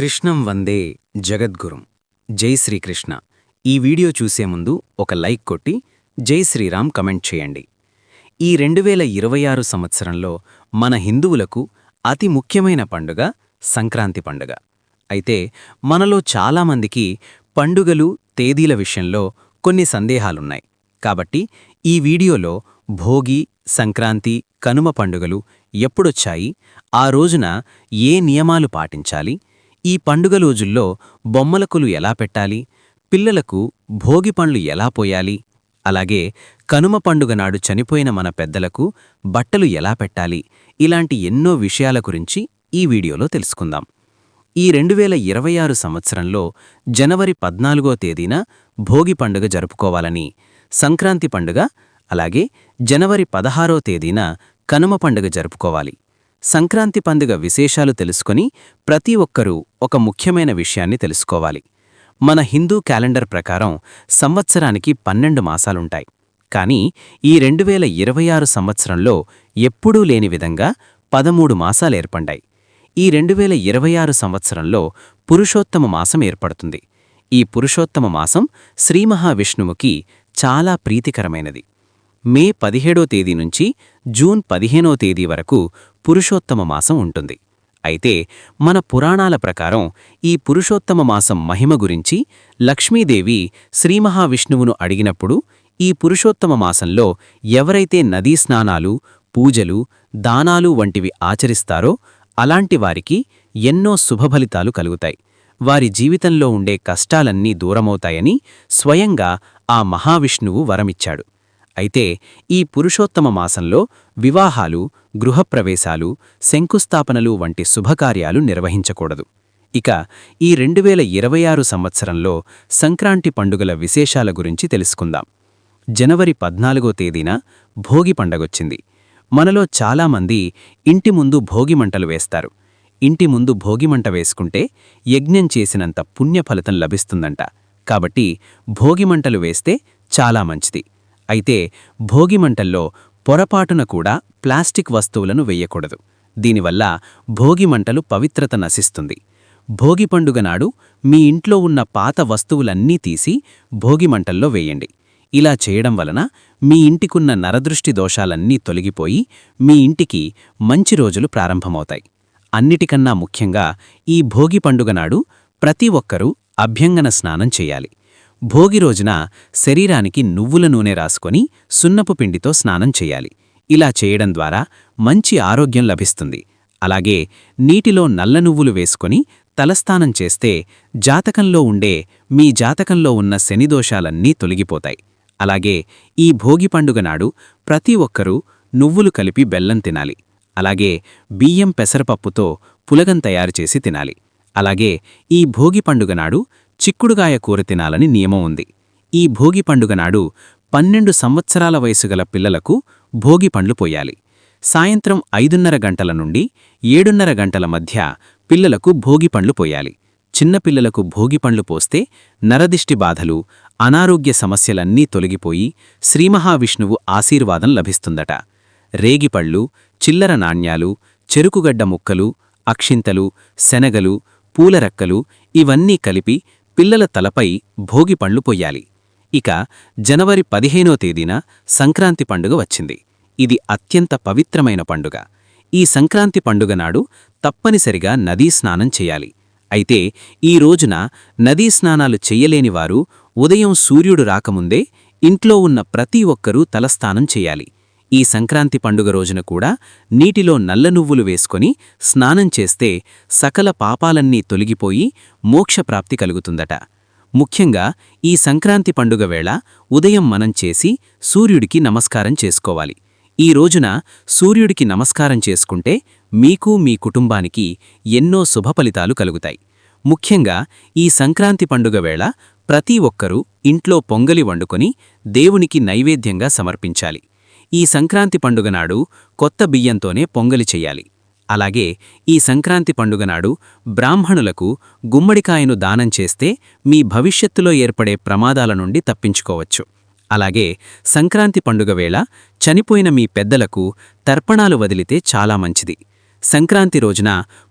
కృష్ణం వందే జగద్గురుం. జై శ్రీకృష్ణ. ఈ వీడియో చూసే ముందు ఒక లైక్ కొట్టి జై శ్రీరామ్ కమెంట్ చేయండి. ఈ 2026 సంవత్సరంలో మన హిందువులకు అతి ముఖ్యమైన పండుగ సంక్రాంతి పండుగ. అయితే మనలో చాలామందికి పండుగలు తేదీల విషయంలో కొన్ని సందేహాలున్నాయి. కాబట్టి ఈ వీడియోలో భోగి, సంక్రాంతి, కనుమ పండుగలు ఎప్పుడొచ్చాయి, ఆ రోజున ఏ నియమాలు పాటించాలి, ఈ పండుగ రోజుల్లో బొమ్మలకులు ఎలా పెట్టాలి, పిల్లలకు భోగి పండ్లు ఎలా పోయాలి, అలాగే కనుమ పండుగ నాడు చనిపోయిన మన పెద్దలకు బట్టలు ఎలా పెట్టాలి, ఇలాంటి ఎన్నో విషయాల గురించి ఈ వీడియోలో తెలుసుకుందాం. ఈ 2026 సంవత్సరంలో జనవరి 14వ తేదీన భోగి పండుగ జరుపుకోవాలని, సంక్రాంతి పండుగ అలాగే జనవరి 16వ తేదీన కనుమ పండుగ జరుపుకోవాలి. సంక్రాంతి పండుగ విశేషాలు తెలుసుకొని ప్రతి ఒక్కరూ ఒక ముఖ్యమైన విషయాన్ని తెలుసుకోవాలి. మన హిందూ క్యాలెండర్ ప్రకారం సంవత్సరానికి 12 మాసాలుంటాయి. కానీ ఈ 2026 సంవత్సరంలో ఎప్పుడూ లేని విధంగా 13 మాసాలేర్పడ్డాయి. ఈ 2026 సంవత్సరంలో పురుషోత్తమ మాసం ఏర్పడుతుంది. ఈ పురుషోత్తమ మాసం శ్రీ మహావిష్ణువుకి చాలా ప్రీతికరమైనది. మే 17వ తేదీ నుంచి జూన్ 15వ తేదీ వరకు పురుషోత్తమ మాసం ఉంటుంది. అయితే మన పురాణాల ప్రకారం ఈ పురుషోత్తమ మాసం మహిమ గురించి లక్ష్మీదేవి శ్రీ మహావిష్ణువును అడిగినప్పుడు, ఈ పురుషోత్తమ మాసంలో ఎవరైతే నదీ స్నానాలు, పూజలు, దానాలు వంటివి ఆచరిస్తారో అలాంటి వారికి ఎన్నో శుభఫలితాలు కలుగుతాయి, వారి జీవితంలో ఉండే కష్టాలన్నీ దూరమవుతాయని స్వయంగా ఆ మహావిష్ణువు వరమిచ్చాడు. అయితే ఈ పురుషోత్తమ మాసంలో వివాహాలు, గృహప్రవేశాలు, శంకుస్థాపనలు వంటి శుభకార్యాలు నిర్వహించకూడదు. ఇక ఈ 2026 సంవత్సరంలో సంక్రాంతి పండుగల విశేషాల గురించి తెలుసుకుందాం. జనవరి 14వ తేదీన భోగి పండగొచ్చింది. మనలో చాలామంది ఇంటి ముందు భోగిమంటలు వేస్తారు. ఇంటి ముందు భోగిమంట వేసుకుంటే యజ్ఞం చేసినంత పుణ్యఫలితం లభిస్తుందంట. కాబట్టి భోగిమంటలు వేస్తే చాలా మంచిది. అయితే భోగిమంటల్లో పొరపాటున కూడా ప్లాస్టిక్ వస్తువులను వెయ్యకూడదు. దీనివల్ల భోగిమంటలు పవిత్రత నశిస్తుంది. భోగి పండుగ నాడు మీ ఇంట్లో ఉన్న పాత వస్తువులన్నీ తీసి భోగిమంటల్లో వేయండి. ఇలా చేయడం వలన మీ ఇంటికున్న నరదృష్టి దోషాలన్నీ తొలగిపోయి మీ ఇంటికి మంచి రోజులు ప్రారంభమవుతాయి. అన్నిటికన్నా ముఖ్యంగా ఈ భోగి పండుగ నాడు ప్రతి ఒక్కరూ అభ్యంగన స్నానం చేయాలి. భోగి రోజున శరీరానికి నువ్వుల నూనె రాసుకొని సున్నపు పిండితో స్నానం చేయాలి. ఇలా చేయడం ద్వారా మంచి ఆరోగ్యం లభిస్తుంది. అలాగే నీటిలో నల్ల నువ్వులు వేసుకొని తలస్నానం చేస్తే మీ జాతకంలో ఉన్న శనిదోషాలన్నీ తొలగిపోతాయి. అలాగే ఈ భోగి పండుగ నాడు ప్రతి ఒక్కరూ నువ్వులు కలిపి బెల్లం తినాలి. అలాగే బియ్యం పెసరపప్పుతో పులగం తయారుచేసి తినాలి. అలాగే ఈ భోగి పండుగ నాడు చిక్కుడుగాయ కూర తినాలని నియమం ఉంది. ఈ భోగి పండుగ నాడు 12 సంవత్సరాల వయసు గల పిల్లలకు భోగి పండ్లు పోయాలి. సాయంత్రం 5:30 గంటల నుండి 7:30 గంటల మధ్య పిల్లలకు భోగి పండ్లు పోయాలి. చిన్నపిల్లలకు భోగి పండ్లు పోస్తే నరదిష్టి బాధలు, అనారోగ్య సమస్యలన్నీ తొలగిపోయి శ్రీమహావిష్ణువు ఆశీర్వాదం లభిస్తుందట. రేగిపళ్ళు, చిల్లర నాణ్యాలు, చెరుకుగడ్డ ముక్కలు, అక్షింతలు, శనగలు, పూలరక్కలు ఇవన్నీ కలిపి పిల్లల తలపై భోగి పండ్లు పొయ్యాలి. ఇక జనవరి 15వ తేదీన సంక్రాంతి పండుగ వచ్చింది. ఇది అత్యంత పవిత్రమైన పండుగ. ఈ సంక్రాంతి పండుగ నాడు తప్పనిసరిగా నదీ స్నానం చేయాలి. అయితే ఈ రోజున నదీ స్నానాలు చెయ్యలేనివారు ఉదయం సూర్యుడు రాకముందే ఇంట్లో ఉన్న ప్రతి ఒక్కరూ తలస్నానం చేయాలి. ఈ సంక్రాంతి పండుగ రోజున కూడా నీటిలో నల్ల నువ్వులు వేసుకొని స్నానం చేస్తే సకల పాపాలన్నీ తొలగిపోయి మోక్షప్రాప్తి కలుగుతుందట. ముఖ్యంగా ఈ సంక్రాంతి పండుగ వేళ ఉదయం మనం చేసి సూర్యుడికి నమస్కారం చేసుకోవాలి. ఈ రోజున సూర్యుడికి నమస్కారం చేసుకుంటే మీకు, మీ కుటుంబానికి ఎన్నో శుభఫలితాలు కలుగుతాయి. ముఖ్యంగా ఈ సంక్రాంతి పండుగ వేళ ప్రతి ఒక్కరూ ఇంట్లో పొంగలి వండుకొని దేవునికి నైవేద్యంగా సమర్పించాలి. ఈ సంక్రాంతి పండుగ నాడు కొత్త బియ్యంతోనే పొంగలి చెయ్యాలి. అలాగే ఈ సంక్రాంతి పండుగ నాడు బ్రాహ్మణులకు గుమ్మడికాయను దానం చేస్తే మీ భవిష్యత్తులో ఏర్పడే ప్రమాదాల నుండి తప్పించుకోవచ్చు. అలాగే సంక్రాంతి పండుగ వేళ చనిపోయిన మీ పెద్దలకు తర్పణాలు వదిలితే చాలా మంచిది. సంక్రాంతి రోజున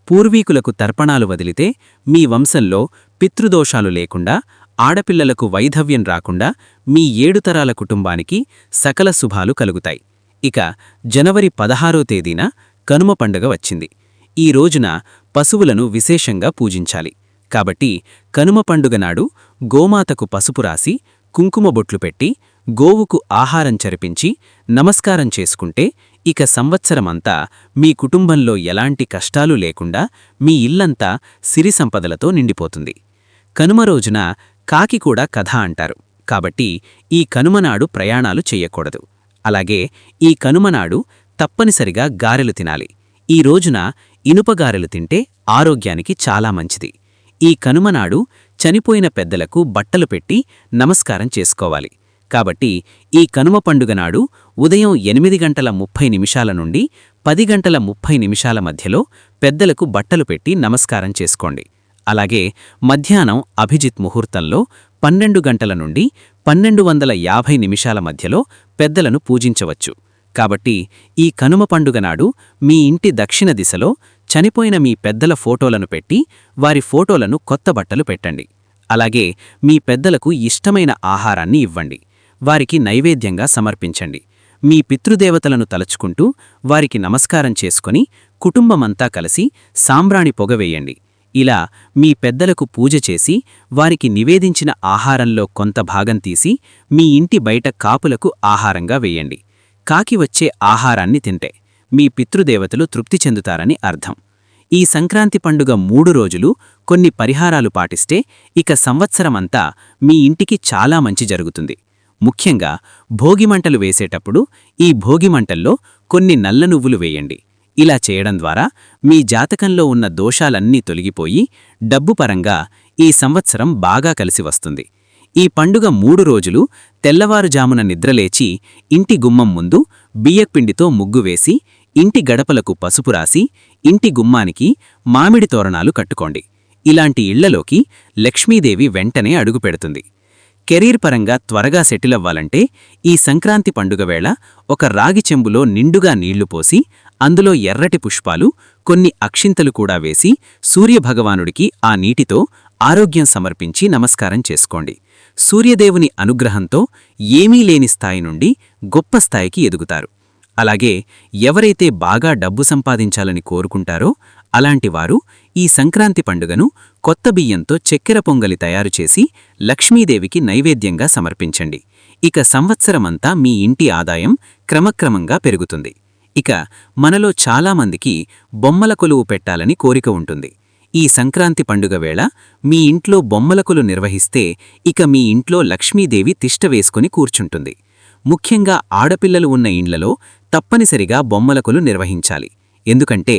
పూర్వీకులకు తర్పణాలు వదిలితే మీ వంశంలో పితృదోషాలు లేకుండా, ఆడపిల్లలకు వైధవ్యం రాకుండా మీ 7 తరాల కుటుంబానికి సకల శుభాలు కలుగుతాయి. ఇక జనవరి 16వ తేదీన కనుమ పండుగ వచ్చింది. ఈ రోజున పశువులను విశేషంగా పూజించాలి. కాబట్టి కనుమ పండుగ నాడు గోమాతకు పసుపు రాసి, కుంకుమ బొట్లు పెట్టి, గోవుకు ఆహారం చరిపించి నమస్కారం చేసుకుంటే ఇక సంవత్సరమంతా మీ కుటుంబంలో ఎలాంటి కష్టాలు లేకుండా మీ ఇల్లంతా సిరి సంపదలతో నిండిపోతుంది. కనుమ రోజున కాకి కూడా కథ అంటారు. కాబట్టి ఈ కనుమనాడు ప్రయాణాలు చెయ్యకూడదు. అలాగే ఈ కనుమనాడు తప్పనిసరిగా గారెలు తినాలి. ఈ రోజున ఇనుపగారెలు తింటే ఆరోగ్యానికి చాలా మంచిది. ఈ కనుమనాడు చనిపోయిన పెద్దలకు బట్టలు పెట్టి నమస్కారం చేసుకోవాలి. కాబట్టి ఈ కనుమ పండుగ నాడు ఉదయం 8:30 నుండి 10:30 మధ్యలో పెద్దలకు బట్టలు పెట్టి నమస్కారం చేసుకోండి. అలాగే మధ్యాహ్నం అభిజిత్ ముహూర్తంలో 12 గంటల నుండి 12:50 మధ్యలో పెద్దలను పూజించవచ్చు. కాబట్టి ఈ కనుమ పండుగ నాడు మీ ఇంటి దక్షిణ దిశలో చనిపోయిన మీ పెద్దల ఫోటోలను పెట్టి వారి ఫోటోలను కొత్త బట్టలు పెట్టండి. అలాగే మీ పెద్దలకు ఇష్టమైన ఆహారాన్ని ఇవ్వండి. వారికి నైవేద్యంగా సమర్పించండి. మీ పితృదేవతలను తలచుకుంటూ వారికి నమస్కారం చేసుకుని కుటుంబమంతా కలిసి సాంబ్రాణి పొగవేయండి. ఇలా మీ పెద్దలకు పూజ చేసి వారికి నివేదించిన ఆహారంలో కొంత భాగం తీసి మీ ఇంటి బయట కాపులకు ఆహారంగా వేయండి. కాకి వచ్చే ఆహారాన్ని తింటే మీ పితృదేవతలు తృప్తి చెందుతారని అర్థం. ఈ సంక్రాంతి పండుగ 3 రోజులు కొన్ని పరిహారాలు పాటిస్తే ఇక సంవత్సరమంతా మీ ఇంటికి చాలా మంచి జరుగుతుంది. ముఖ్యంగా భోగిమంటలు వేసేటప్పుడు ఈ భోగిమంటల్లో కొన్ని నల్ల నువ్వులు వేయండి. ఇలా చేయడం ద్వారా మీ జాతకంలో ఉన్న దోషాలన్నీ తొలగిపోయి డబ్బు పరంగా ఈ సంవత్సరం బాగా కలిసి వస్తుంది. ఈ పండుగ 3 రోజులు తెల్లవారుజామున నిద్రలేచి ఇంటి గుమ్మం ముందు బియ్యపిండితో ముగ్గు వేసి, ఇంటి గడపలకు పసుపు రాసి, ఇంటి గుమ్మానికి మామిడి తోరణాలు కట్టుకోండి. ఇలాంటి ఇళ్లలోకి లక్ష్మీదేవి వెంటనే అడుగుపెడుతుంది. కెరీర్ పరంగా త్వరగా సెటిలవ్వాలంటే ఈ సంక్రాంతి పండుగ వేళ ఒక రాగి చెంబులో నిండుగా నీళ్లు పోసి, అందులో ఎర్రటి పుష్పాలు, కొన్ని అక్షింతలు కూడా వేసి సూర్యభగవానుడికి ఆ నీటితో ఆరోగ్యం సమర్పించి నమస్కారం చేసుకోండి. సూర్యదేవుని అనుగ్రహంతో ఏమీ లేని స్థాయి నుండి గొప్ప స్థాయికి ఎదుగుతారు. అలాగే ఎవరైతే బాగా డబ్బు సంపాదించాలని కోరుకుంటారో అలాంటివారు ఈ సంక్రాంతి పండుగను కొత్త బియ్యంతో చక్కెర పొంగలి తయారుచేసి లక్ష్మీదేవికి నైవేద్యంగా సమర్పించండి. ఇక సంవత్సరమంతా మీ ఇంటి ఆదాయం క్రమక్రమంగా పెరుగుతుంది. ఇక మనలో చాలామందికి బొమ్మల కొలువు పెట్టాలని కోరిక ఉంటుంది. ఈ సంక్రాంతి పండుగ వేళ మీ ఇంట్లో బొమ్మల కొలువు నిర్వహిస్తే ఇక మీ ఇంట్లో లక్ష్మీదేవి తిష్ట వేసుకుని కూర్చుంటుంది. ముఖ్యంగా ఆడపిల్లలు ఉన్న ఇండ్లలో తప్పనిసరిగా బొమ్మల కొలువు నిర్వహించాలి. ఎందుకంటే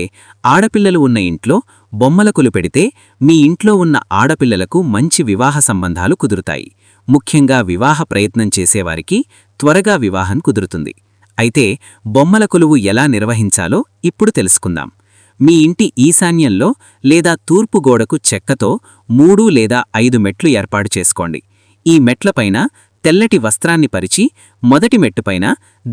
ఆడపిల్లలు ఉన్న ఇంట్లో బొమ్మల కొలువు పెడితే మీ ఇంట్లో ఉన్న ఆడపిల్లలకు మంచి వివాహ సంబంధాలు కుదురుతాయి. ముఖ్యంగా వివాహ ప్రయత్నం చేసేవారికి త్వరగా వివాహం కుదురుతుంది. అయితే బొమ్మల కొలువు ఎలా నిర్వహించాలో ఇప్పుడు తెలుసుకుందాం. మీ ఇంటి ఈశాన్యంలో లేదా తూర్పు గోడకు చెక్కతో 3 లేదా 5 మెట్లు ఏర్పాటు చేసుకోండి. ఈ మెట్లపైన తెల్లటి వస్త్రాన్ని పరిచి మొదటి మెట్టుపైన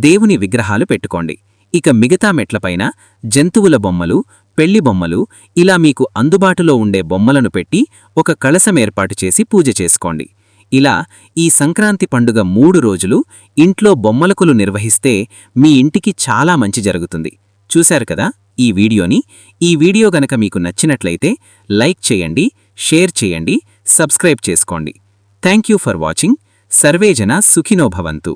దేవుని విగ్రహాలు పెట్టుకోండి. ఇక మిగతా మెట్లపైన జంతువుల బొమ్మలు, పెళ్లి బొమ్మలు, ఇలా మీకు అందుబాటులో ఉండే బొమ్మలను పెట్టి ఒక కలశం ఏర్పాటు చేసి పూజ చేసుకోండి. ఇలా ఈ సంక్రాంతి పండుగ 3 రోజులు ఇంట్లో బొమ్మల కొలువు నిర్వహిస్తే మీ ఇంటికి చాలా మంచి జరుగుతుంది. చూశారు కదా ఈ వీడియోని. ఈ వీడియో గనక మీకు నచ్చినట్లయితే లైక్ చేయండి, షేర్ చేయండి, సబ్స్క్రైబ్ చేసుకోండి. Thank you for watching. సర్వేజన సుఖినో భవంతు.